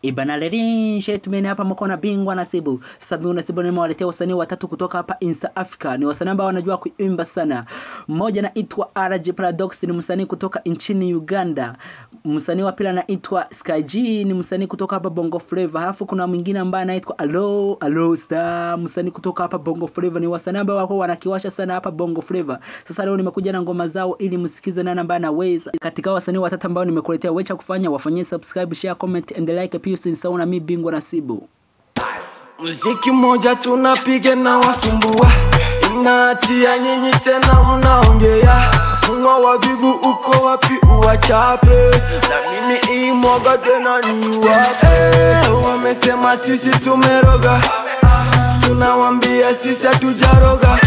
Ibana Lerishe tumeni hapa mko na Bingwa Nasibu. Sasa Bingwa Nasibu nimewaletea wasanii watatu kutoka hapa East Africa. Ni wasanii ambao wanajua kuimba sana. Mmoja anaitwa RJ Paradox, ni msanii kutoka nchini Uganda. Msanii wa pili anaitwa Sky G, ni msanii kutoka hapa Bongo Flava. Halafu kuna mwingine ambaye anaitwa Allo Star, msanii kutoka hapa Bongo Flava. Ni wasanii ambao wako wanakiwasha sana hapa Bongo Flava. Sasa leo nimekuja na ngoma zao ili msikize nani ambaye anaweza. Katika wasanii watatu ambao nimekuletea, wecha kufanya wafanyie subscribe, share, comment and like. Pia usisahau na mimi Bingwa Nasibu. Muziki mmoja tunapiga na wasumbua, inatia nyinyi tena mnaongea. Mwa wavivu uko wapi uwachape, na mimi imwaga tena ni wape. Wamesema sisi tumeroga, tunawambia sisi hatujaroga.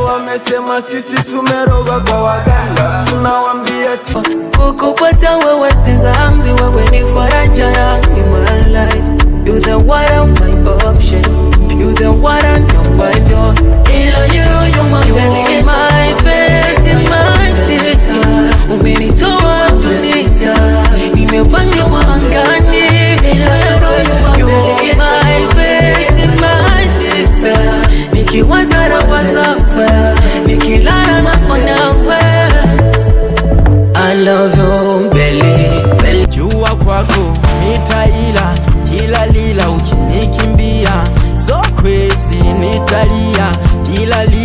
Wamesema sisi tumeroga kwa waganga, tunawambia sisi. Kukupata wewe si zambi, wewe ni faraja yangu my life. You the one of my option, you the one I know by door. You're my face in my desire. Umenitoa dunia, nimepanga wangani. You're my face in my desire. Nikiwaza na wazafa, nikilala na konawe. I love you, Belly. Jua kwako nitaila, kila lila ukinikimbia. So crazy nitalia, kila lila.